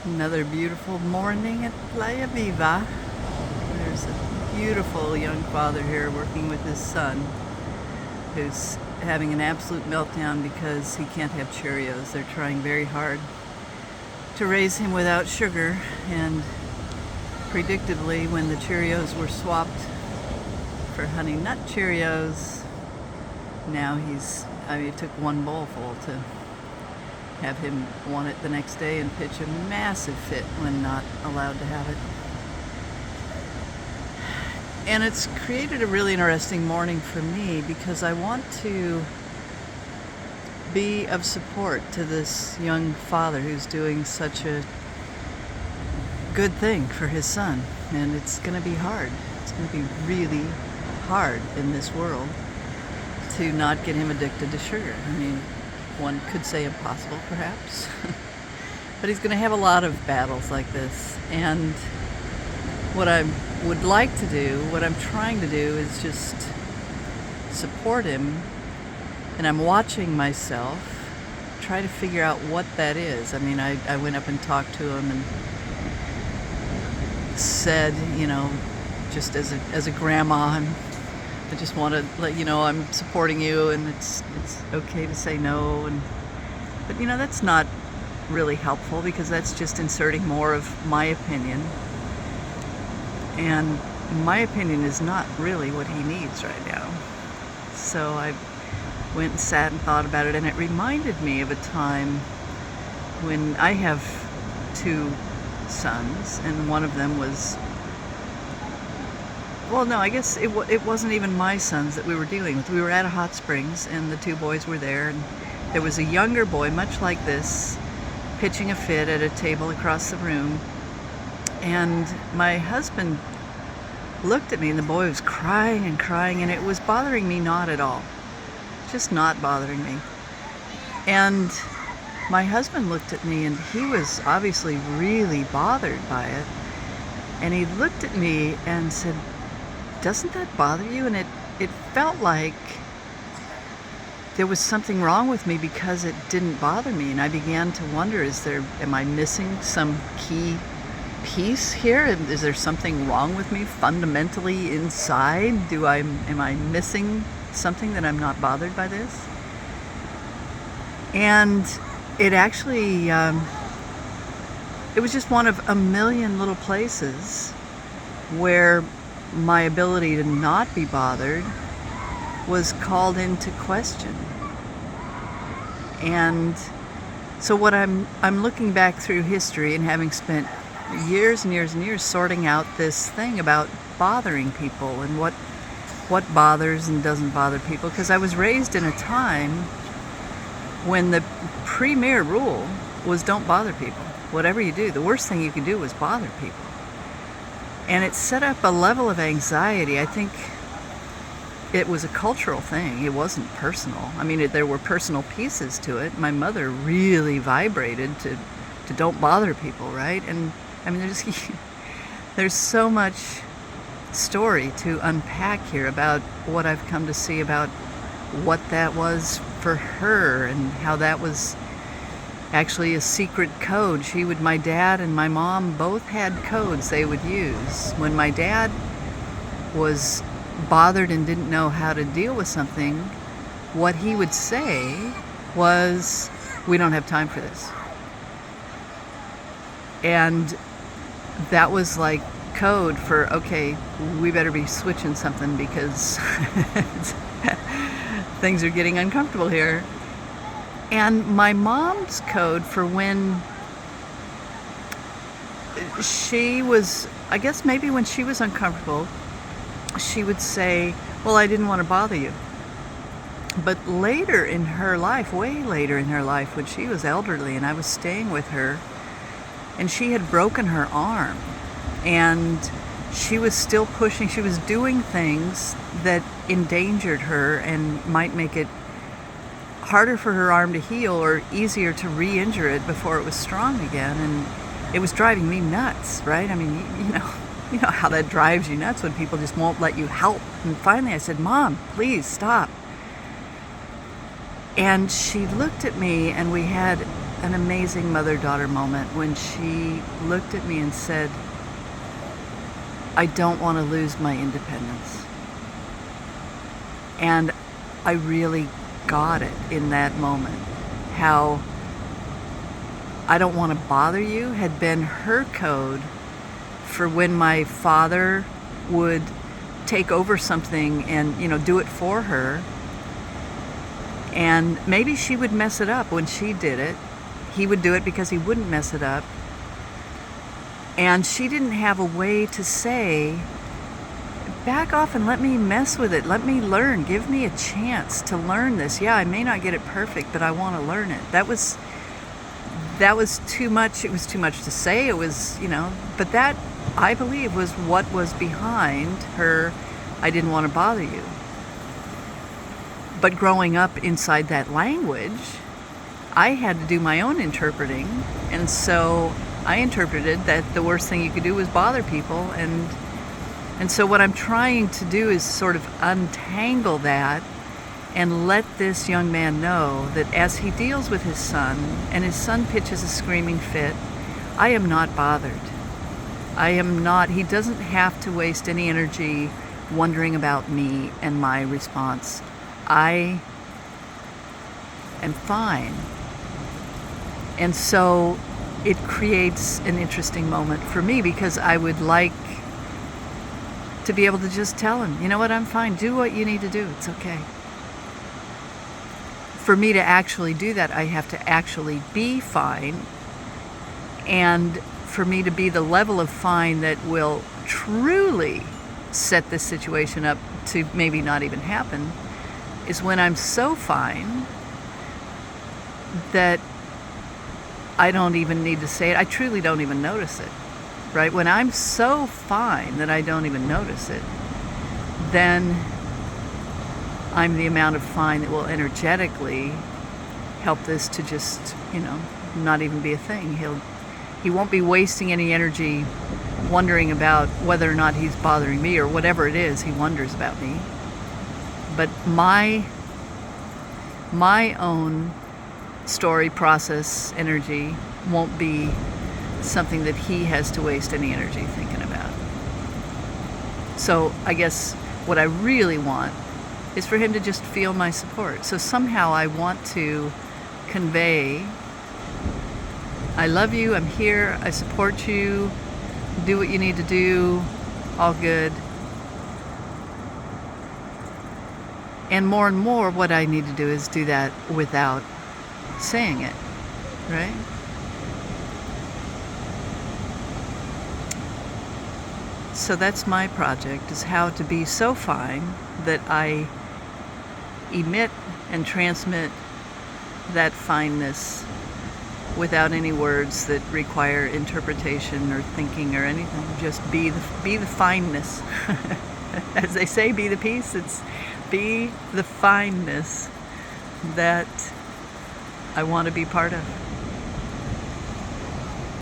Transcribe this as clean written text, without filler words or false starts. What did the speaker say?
Another beautiful morning at Playa Viva. There's a beautiful young father here working with his son who's having an absolute meltdown because he can't have Cheerios. They're trying very hard to raise him without sugar, and predictably, when the Cheerios were swapped for Honey Nut Cheerios, now it took one bowl full to have him want it the next day and pitch a massive fit when not allowed to have it. And it's created a really interesting morning for me because I want to be of support to this young father who's doing such a good thing for his son. And it's going to be hard. It's going to be really hard in this world to not get him addicted to sugar. I mean, one could say impossible, perhaps. But he's going to have a lot of battles like this. And what I would like to do, what I'm trying to do, is just support him. And I'm watching myself try to figure out what that is. I mean, I went up and talked to him and said, just as a grandma, I just want to let you know I'm supporting you, and it's okay to say no. But that's not really helpful because that's just inserting more of my opinion. And my opinion is not really what he needs right now. So I went and sat and thought about it, and it reminded me of a time when I have two sons, and one of them was, well, no, I guess it wasn't even my sons that we were dealing with. We were at a hot springs, and the two boys were there, and there was a younger boy, much like this, pitching a fit at a table across the room. And my husband looked at me, and the boy was crying and crying, and it was bothering me not at all. Just not bothering me. And my husband looked at me, and he was obviously really bothered by it. And he looked at me and said, "Doesn't that bother you?" And it felt like there was something wrong with me because it didn't bother me. And I began to wonder, am I missing some key piece here? Is there something wrong with me fundamentally inside? Am I missing something that I'm not bothered by this? And it actually, it was just one of a million little places where my ability to not be bothered was called into question. And so what I'm looking back through history and having spent years and years and years sorting out this thing about bothering people and what bothers and doesn't bother people, because I was raised in a time when the premier rule was don't bother people. Whatever you do, the worst thing you could do was bother people. And it set up a level of anxiety. I think it was a cultural thing. It wasn't personal. I mean, there were personal pieces to it. My mother really vibrated to don't bother people, right? And I mean, there's so much story to unpack here about what I've come to see about what that was for her and how that was actually a secret code. My dad and my mom both had codes they would use. When my dad was bothered and didn't know how to deal with something, what he would say was, "We don't have time for this." And that was like code for, okay, we better be switching something because things are getting uncomfortable here. And my mom's code for when she was, I guess maybe when she was uncomfortable, she would say, "Well, I didn't want to bother you." But later in her life, way later in her life, when she was elderly and I was staying with her, and she had broken her arm, and she was still pushing, she was doing things that endangered her and might make it harder for her arm to heal or easier to re-injure it before it was strong again. And it was driving me nuts, right? I mean, you know how that drives you nuts when people just won't let you help. And finally I said, "Mom, please stop." And she looked at me, and we had an amazing mother-daughter moment when she looked at me and said, I don't want to lose my independence. And I really got it in that moment. How I don't want to bother you had been her code for when my father would take over something and, do it for her. And maybe she would mess it up when she did it. He would do it because he wouldn't mess it up. And she didn't have a way to say, back off and let me mess with it. Let me learn. Give me a chance to learn this. Yeah, I may not get it perfect, but I want to learn it. That was too much. It was too much to say. It was, but that, I believe, was what was behind her, I didn't want to bother you. But growing up inside that language, I had to do my own interpreting. And so I interpreted that the worst thing you could do was bother people. And so what I'm trying to do is sort of untangle that and let this young man know that as he deals with his son, and his son pitches a screaming fit, I am not bothered. He doesn't have to waste any energy wondering about me and my response. I am fine. And so it creates an interesting moment for me because I would like to be able to just tell him, you know what, I'm fine. Do what you need to do. It's okay. For me to actually do that, I have to actually be fine. And for me to be the level of fine that will truly set this situation up to maybe not even happen is when I'm so fine that I don't even need to say it. I truly don't even notice it, right? When I'm so fine that I don't even notice it, then I'm the amount of fine that will energetically help this to just, not even be a thing. He won't be wasting any energy wondering about whether or not he's bothering me or whatever it is he wonders about me. But my own story, process, energy won't be something that he has to waste any energy thinking about. So I guess what I really want is for him to just feel my support. So somehow I want to convey, I love you, I'm here, I support you, do what you need to do, all good. And more, what I need to do is do that without saying it, right? So that's my project, is how to be so fine that I emit and transmit that fineness without any words that require interpretation or thinking or anything. Just be the fineness. As they say, be the peace. It's be the fineness that I want to be part of.